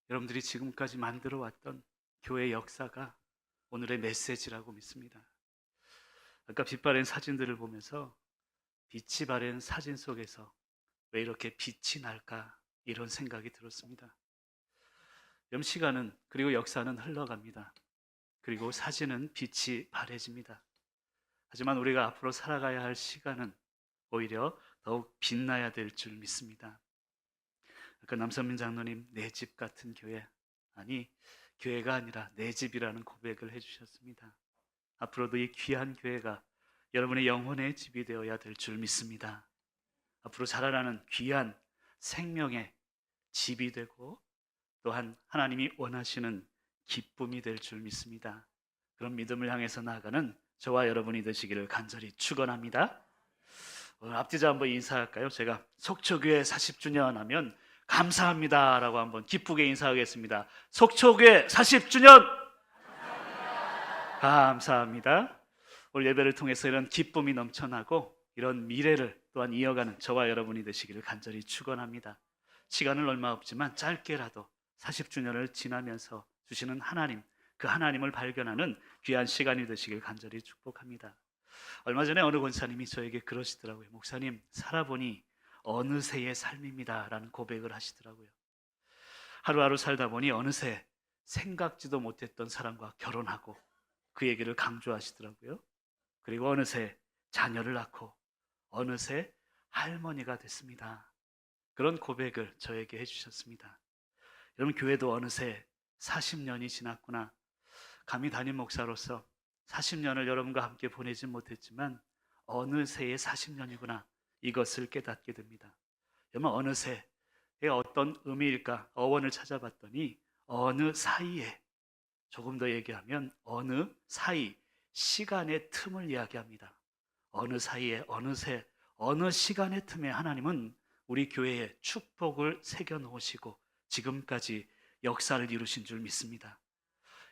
여러분들이 지금까지 만들어 왔던 교회 역사가 오늘의 메시지라고 믿습니다. 아까 빛 바랜 사진들을 보면서 빛이 바랜 사진 속에서 왜 이렇게 빛이 날까 이런 생각이 들었습니다. 시간은 그리고 역사는 흘러갑니다. 그리고 사진은 빛이 바래집니다. 하지만 우리가 앞으로 살아가야 할 시간은 오히려 더욱 빛나야 될 줄 믿습니다. 아까 남선민 장로님 내 집 같은 교회, 아니 교회가 아니라 내 집이라는 고백을 해주셨습니다. 앞으로도 이 귀한 교회가 여러분의 영혼의 집이 되어야 될 줄 믿습니다. 앞으로 자라나는 귀한 생명의 집이 되고 또한 하나님이 원하시는 기쁨이 될 줄 믿습니다. 그런 믿음을 향해서 나아가는 저와 여러분이 되시기를 간절히 축원합니다. 오늘 앞뒤자 한번 인사할까요? 제가 속초교회 40주년 하면 감사합니다 라고 한번 기쁘게 인사하겠습니다. 속초교회 40주년 감사합니다. 오늘 예배를 통해서 이런 기쁨이 넘쳐나고 이런 미래를 또한 이어가는 저와 여러분이 되시기를 간절히 축원합니다. 시간은 얼마 없지만 짧게라도 40주년을 지나면서 주시는 하나님, 그 하나님을 발견하는 귀한 시간이 되시길 간절히 축복합니다. 얼마 전에 어느 권사님이 저에게 그러시더라고요. 목사님, 살아보니 어느새의 삶입니다 라는 고백을 하시더라고요. 하루하루 살다 보니 어느새 생각지도 못했던 사람과 결혼하고 그 얘기를 강조하시더라고요. 그리고 어느새 자녀를 낳고 어느새 할머니가 됐습니다. 그런 고백을 저에게 해주셨습니다. 여러분, 교회도 어느새 40년이 지났구나. 감히 담임 목사로서 40년을 여러분과 함께 보내지 못했지만 어느새의 40년이구나, 이것을 깨닫게 됩니다. 여러분, 어느새의 어떤 의미일까? 어원을 찾아봤더니 어느 사이에, 조금 더 얘기하면 어느 사이, 시간의 틈을 이야기합니다. 어느 사이에, 어느새, 어느 시간의 틈에 하나님은 우리 교회에 축복을 새겨 놓으시고 지금까지 역사를 이루신 줄 믿습니다.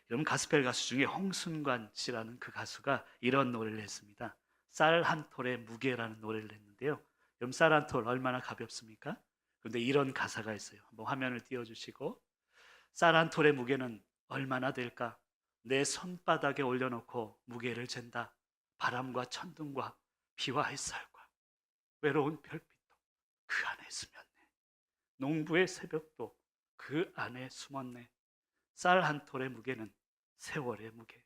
여러분, 가스펠 가수 중에 홍순관 씨라는 그 가수가 이런 노래를 했습니다. 쌀 한 톨의 무게라는 노래를 했는데요. 여러분, 쌀 한 톨 얼마나 가볍습니까? 그런데 이런 가사가 있어요. 한번 화면을 띄워주시고, 쌀 한 톨의 무게는 얼마나 될까? 내 손바닥에 올려놓고 무게를 잰다. 바람과 천둥과 비와 햇살과 외로운 별빛도 그 안에 스며네. 농부의 새벽도 그 안에 숨었네. 쌀 한 톨의 무게는 세월의 무게.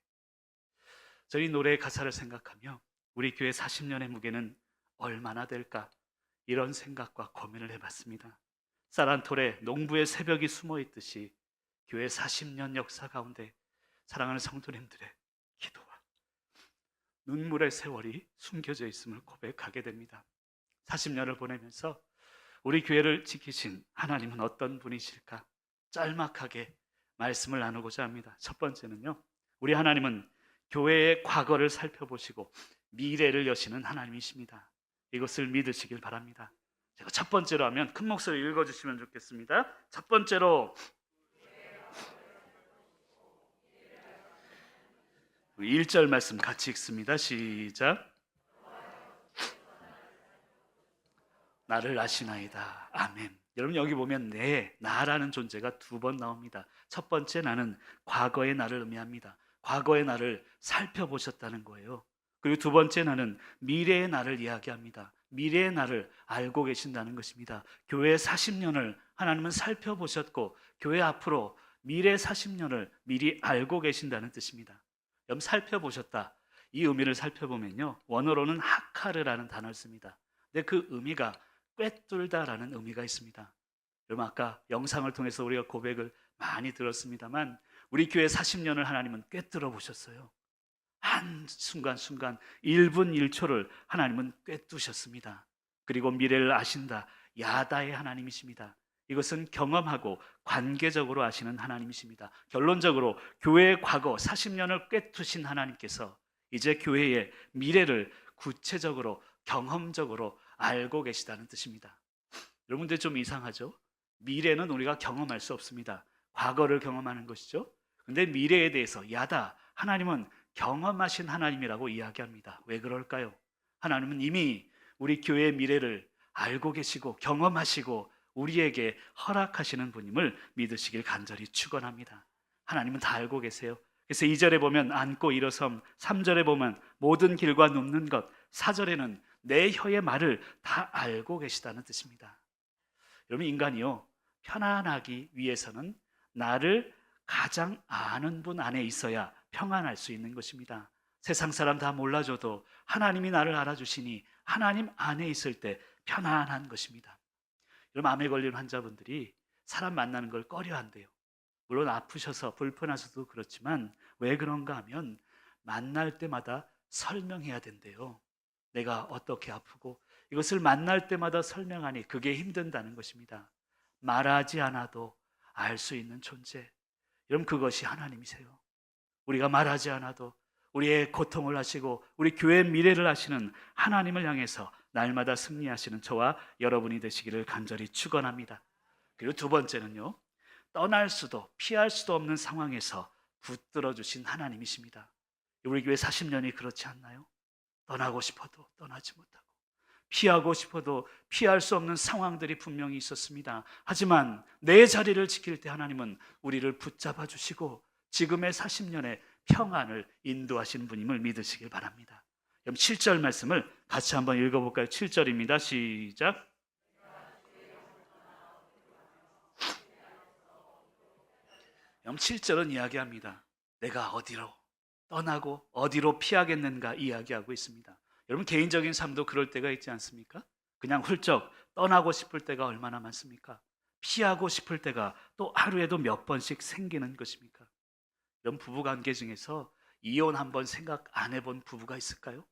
저희 노래의 가사를 생각하며 우리 교회 40년의 무게는 얼마나 될까? 이런 생각과 고민을 해봤습니다. 쌀 한 톨에 농부의 새벽이 숨어있듯이 교회 40년 역사 가운데 사랑하는 성도님들의 기도와 눈물의 세월이 숨겨져 있음을 고백하게 됩니다. 40년을 보내면서 우리 교회를 지키신 하나님은 어떤 분이실까? 짤막하게 말씀을 나누고자 합니다. 첫 번째는요, 우리 하나님은 교회의 과거를 살펴보시고 미래를 여시는 하나님이십니다. 이것을 믿으시길 바랍니다. 제가 첫 번째로 하면 큰 목소리로 읽어주시면 좋겠습니다. 첫 번째로, 1절 말씀 같이 읽습니다. 시작. 나를 아시나이다. 아멘. 여러분, 여기 보면 나라는 존재가 두 번 나옵니다. 첫 번째 나는 과거의 나를 의미합니다. 과거의 나를 살펴보셨다는 거예요. 그리고 두 번째 나는 미래의 나를 이야기합니다. 미래의 나를 알고 계신다는 것입니다. 교회 40년을 하나님은 살펴보셨고 교회 앞으로 미래 40년을 미리 알고 계신다는 뜻입니다. 여러분, 살펴보셨다, 이 의미를 살펴보면요, 원어로는 하카르라는 단어를 씁니다. 근데 그 의미가 꿰뚫다라는 의미가 있습니다. 여러분, 아까 영상을 통해서 우리가 고백을 많이 들었습니다만 우리 교회 40년을 하나님은 꿰뚫어 보셨어요. 한 순간순간 1분 1초를 하나님은 꿰뚫으셨습니다. 그리고 미래를 아신다, 야다의 하나님이십니다. 이것은 경험하고 관계적으로 아시는 하나님이십니다. 결론적으로 교회의 과거 40년을 꿰뚫으신 하나님께서 이제 교회의 미래를 구체적으로 경험적으로 알고 계시다는 뜻입니다. 여러분들 좀 이상하죠? 미래는 우리가 경험할 수 없습니다. 과거를 경험하는 것이죠. 그런데 미래에 대해서 야다, 하나님은 경험하신 하나님이라고 이야기합니다. 왜 그럴까요? 하나님은 이미 우리 교회의 미래를 알고 계시고 경험하시고 우리에게 허락하시는 분임을 믿으시길 간절히 축원합니다. 하나님은 다 알고 계세요. 그래서 2절에 보면 안고 일어섬, 3절에 보면 모든 길과 눕는 것, 4절에는 내 혀의 말을 다 알고 계시다는 뜻입니다. 여러분, 인간이요, 편안하기 위해서는 나를 가장 아는 분 안에 있어야 평안할 수 있는 것입니다. 세상 사람 다 몰라줘도 하나님이 나를 알아주시니 하나님 안에 있을 때 편안한 것입니다. 여러분, 암에 걸린 환자분들이 사람 만나는 걸 꺼려한대요. 물론 아프셔서 불편하셔도 그렇지만 왜 그런가 하면 만날 때마다 설명해야 된대요. 내가 어떻게 아프고 이것을 만날 때마다 설명하니 그게 힘든다는 것입니다. 말하지 않아도 알 수 있는 존재, 여러분, 그것이 하나님이세요. 우리가 말하지 않아도 우리의 고통을 아시고 우리 교회의 미래를 아시는 하나님을 향해서 날마다 승리하시는 저와 여러분이 되시기를 간절히 축원합니다. 그리고 두 번째는요, 떠날 수도 피할 수도 없는 상황에서 붙들어 주신 하나님이십니다. 우리 교회 40년이 그렇지 않나요? 떠나고 싶어도 떠나지 못하고 피하고 싶어도 피할 수 없는 상황들이 분명히 있었습니다. 하지만 내 자리를 지킬 때 하나님은 우리를 붙잡아 주시고 지금의 40년의 평안을 인도하시는 분임을 믿으시길 바랍니다. 그럼 7절 말씀을 같이 한번 읽어볼까요? 7절입니다. 시작. 그럼 7절은 이야기합니다. 내가 어디로 떠나고 어디로 피하겠는가 이야기하고 있습니다. 여러분, 개인적인 삶도 그럴 때가 있지 않습니까? 그냥 훌쩍 떠나고 싶을 때가 얼마나 많습니까? 피하고 싶을 때가 또 하루에도 몇 번씩 생기는 것입니까? 이런 부부관계 중에서 이혼 한번 생각 안 해본 부부가 있을까요?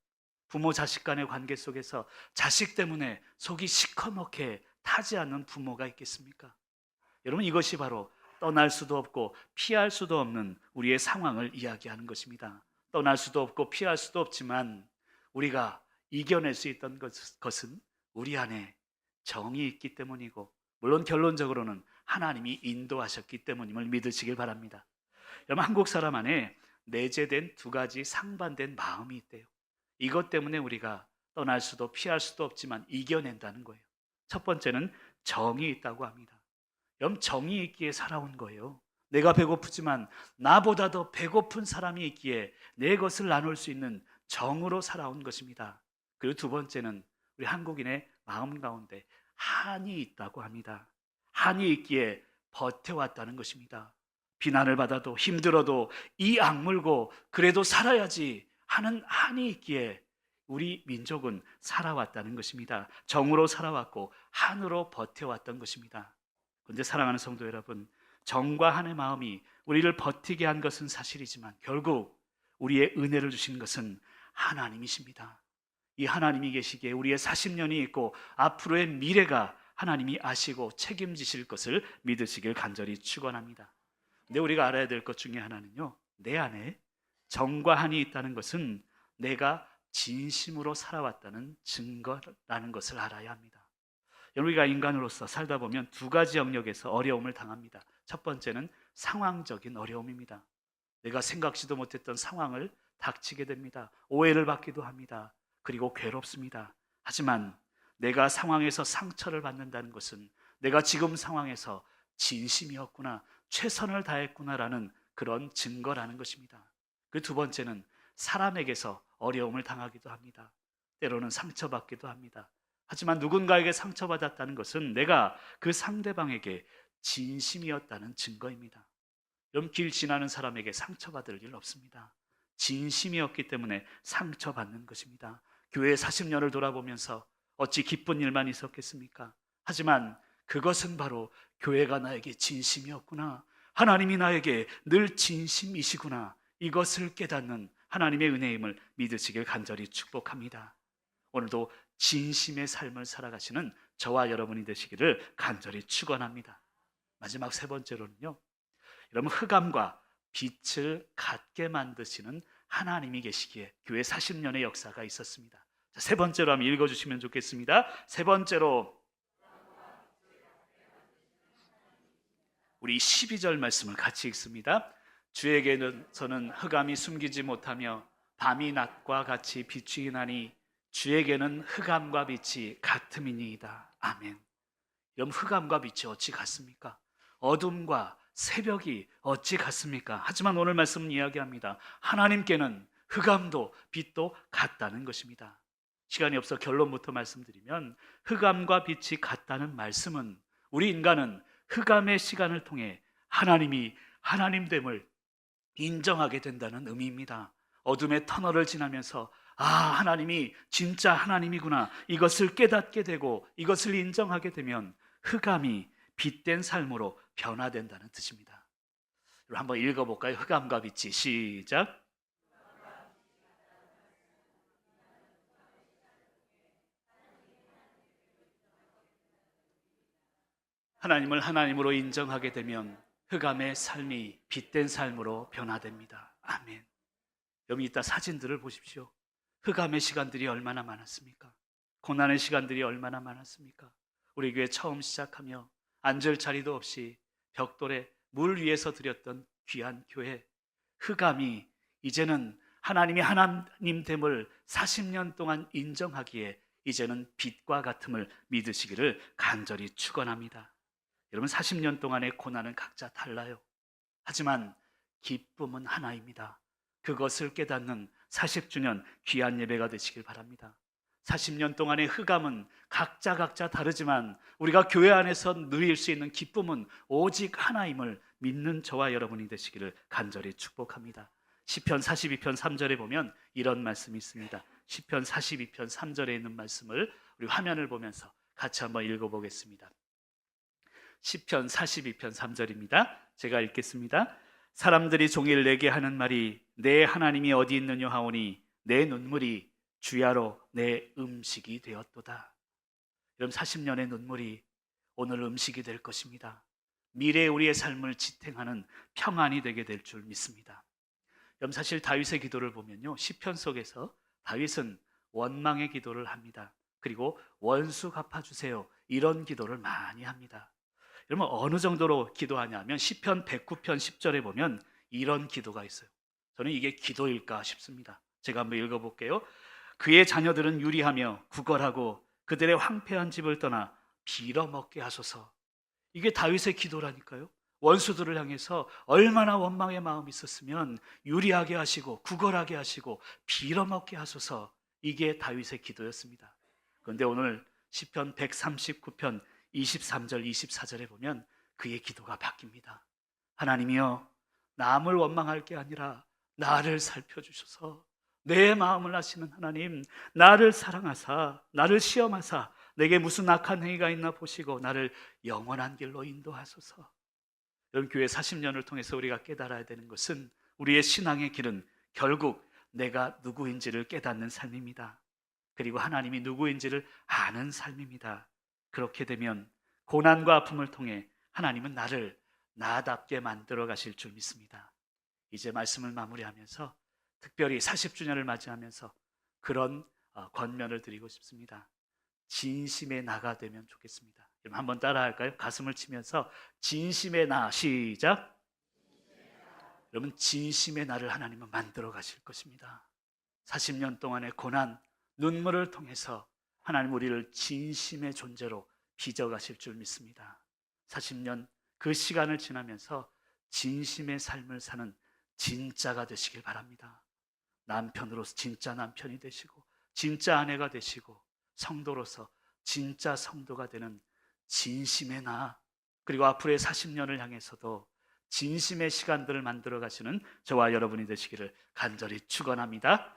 부모 자식 간의 관계 속에서 자식 때문에 속이 시커멓게 타지 않는 부모가 있겠습니까? 여러분, 이것이 바로 떠날 수도 없고 피할 수도 없는 우리의 상황을 이야기하는 것입니다. 떠날 수도 없고 피할 수도 없지만 우리가 이겨낼 수 있던 것은 우리 안에 정이 있기 때문이고, 물론 결론적으로는 하나님이 인도하셨기 때문임을 믿으시길 바랍니다. 여러분, 한국 사람 안에 내재된 두 가지 상반된 마음이 있대요. 이것 때문에 우리가 떠날 수도 피할 수도 없지만 이겨낸다는 거예요. 첫 번째는 정이 있다고 합니다. 여러분, 정이 있기에 살아온 거예요. 내가 배고프지만 나보다 더 배고픈 사람이 있기에 내 것을 나눌 수 있는 정으로 살아온 것입니다. 그리고 두 번째는 우리 한국인의 마음 가운데 한이 있다고 합니다. 한이 있기에 버텨왔다는 것입니다. 비난을 받아도 힘들어도 이 악물고 그래도 살아야지 하는 한이 있기에 우리 민족은 살아왔다는 것입니다. 정으로 살아왔고 한으로 버텨왔던 것입니다. 그런데 사랑하는 성도 여러분, 정과 한의 마음이 우리를 버티게 한 것은 사실이지만 결국 우리의 은혜를 주신 것은 하나님이십니다. 이 하나님이 계시기에 우리의 40년이 있고 앞으로의 미래가 하나님이 아시고 책임지실 것을 믿으시길 간절히 축원합니다. 근데 우리가 알아야 될 것 중에 하나는요, 내 안에 정과 한이 있다는 것은 내가 진심으로 살아왔다는 증거라는 것을 알아야 합니다. 우리가 인간으로서 살다 보면 두 가지 영역에서 어려움을 당합니다. 첫 번째는 상황적인 어려움입니다. 내가 생각지도 못했던 상황을 닥치게 됩니다. 오해를 받기도 합니다. 그리고 괴롭습니다. 하지만 내가 상황에서 상처를 받는다는 것은 내가 지금 상황에서 진심이었구나, 최선을 다했구나라는 그런 증거라는 것입니다. 그 두 번째는 사람에게서 어려움을 당하기도 합니다. 때로는 상처받기도 합니다. 하지만 누군가에게 상처받았다는 것은 내가 그 상대방에게 진심이었다는 증거입니다. 여러분, 길 지나는 사람에게 상처받을 일 없습니다. 진심이었기 때문에 상처받는 것입니다. 교회 40년을 돌아보면서 어찌 기쁜 일만 있었겠습니까? 하지만 그것은 바로 교회가 나에게 진심이었구나, 하나님이 나에게 늘 진심이시구나, 이것을 깨닫는 하나님의 은혜임을 믿으시길 간절히 축복합니다. 오늘도 진심의 삶을 살아가시는 저와 여러분이 되시기를 간절히 축원합니다. 마지막 세 번째로는요, 여러분, 흑암과 빛을 같게 만드시는 하나님이 계시기에 교회 40년의 역사가 있었습니다. 자, 세 번째로 한번 읽어주시면 좋겠습니다. 세 번째로 우리 12절 말씀을 같이 읽습니다. 주에게는 흑암이 숨기지 못하며 밤이 낮과 같이 비추이나니 주에게는 흑암과 빛이 같음이니이다. 아멘. 여러분, 흑암과 빛이 어찌 같습니까? 어둠과 새벽이 어찌 같습니까? 하지만 오늘 말씀은 이야기합니다. 하나님께는 흑암도 빛도 같다는 것입니다. 시간이 없어 결론부터 말씀드리면, 흑암과 빛이 같다는 말씀은 우리 인간은 흑암의 시간을 통해 하나님이 하나님됨을 인정하게 된다는 의미입니다. 어둠의 터널을 지나면서 하나님이 진짜 하나님이구나, 이것을 깨닫게 되고 이것을 인정하게 되면 흑암이 빛된 삶으로 변화된다는 뜻입니다. 한번 읽어볼까요? 흑암과 빛이. 시작. 하나님을 하나님으로 인정하게 되면 흑암의 삶이 빛된 삶으로 변화됩니다. 아멘. 여러분, 이따 사진들을 보십시오. 흑암의 시간들이 얼마나 많았습니까? 고난의 시간들이 얼마나 많았습니까? 우리 교회 처음 시작하며 앉을 자리도 없이 벽돌에 물 위에서 드렸던 귀한 교회, 흑암이 이제는 하나님이 하나님됨을 40년 동안 인정하기에 이제는 빛과 같음을 믿으시기를 간절히 축원합니다. 여러분, 40년 동안의 고난은 각자 달라요. 하지만 기쁨은 하나입니다. 그것을 깨닫는 40주년 귀한 예배가 되시길 바랍니다. 40년 동안의 흑암은 각자 다르지만 우리가 교회 안에서 누릴 수 있는 기쁨은 오직 하나임을 믿는 저와 여러분이 되시기를 간절히 축복합니다. 시편 42편 3절에 보면 이런 말씀이 있습니다. 시편 42편 3절에 있는 말씀을 우리 화면을 보면서 같이 한번 읽어보겠습니다. 시편 42편 3절입니다. 제가 읽겠습니다. 사람들이 종일 내게 하는 말이 내 하나님이 어디 있느냐 하오니 내 눈물이 주야로 내 음식이 되었도다. 여러분, 40년의 눈물이 오늘 음식이 될 것입니다. 미래의 우리의 삶을 지탱하는 평안이 되게 될 줄 믿습니다. 여러분, 사실 다윗의 기도를 보면요, 시편 속에서 다윗은 원망의 기도를 합니다. 그리고 원수 갚아주세요, 이런 기도를 많이 합니다. 여러분, 어느 정도로 기도하냐면 시편 109편 10절에 보면 이런 기도가 있어요. 저는 이게 기도일까 싶습니다. 제가 한번 읽어볼게요. 그의 자녀들은 유리하며 구걸하고 그들의 황폐한 집을 떠나 빌어먹게 하소서. 이게 다윗의 기도라니까요. 원수들을 향해서 얼마나 원망의 마음이 있었으면 유리하게 하시고 구걸하게 하시고 빌어먹게 하소서. 이게 다윗의 기도였습니다. 그런데 오늘 시편 139편 23절 24절에 보면 그의 기도가 바뀝니다. 하나님이여, 남을 원망할 게 아니라 나를 살펴주셔서 내 마음을 아시는 하나님, 나를 사랑하사 나를 시험하사 내게 무슨 악한 행위가 있나 보시고 나를 영원한 길로 인도하소서. 여러분, 교회 40년을 통해서 우리가 깨달아야 되는 것은 우리의 신앙의 길은 결국 내가 누구인지를 깨닫는 삶입니다. 그리고 하나님이 누구인지를 아는 삶입니다. 그렇게 되면 고난과 아픔을 통해 하나님은 나를 나답게 만들어 가실 줄 믿습니다. 이제 말씀을 마무리하면서 특별히 40주년을 맞이하면서 그런 권면을 드리고 싶습니다. 진심의 나가 되면 좋겠습니다. 여러분, 한번 따라 할까요? 가슴을 치면서 진심의 나. 시작. 여러분, 진심의 나를 하나님은 만들어 가실 것입니다. 40년 동안의 고난, 눈물을 통해서 하나님 우리를 진심의 존재로 빚어가실 줄 믿습니다. 40년 그 시간을 지나면서 진심의 삶을 사는 진짜가 되시길 바랍니다. 남편으로서 진짜 남편이 되시고 진짜 아내가 되시고 성도로서 진짜 성도가 되는 진심의 나, 그리고 앞으로의 40년을 향해서도 진심의 시간들을 만들어 가시는 저와 여러분이 되시기를 간절히 축원합니다.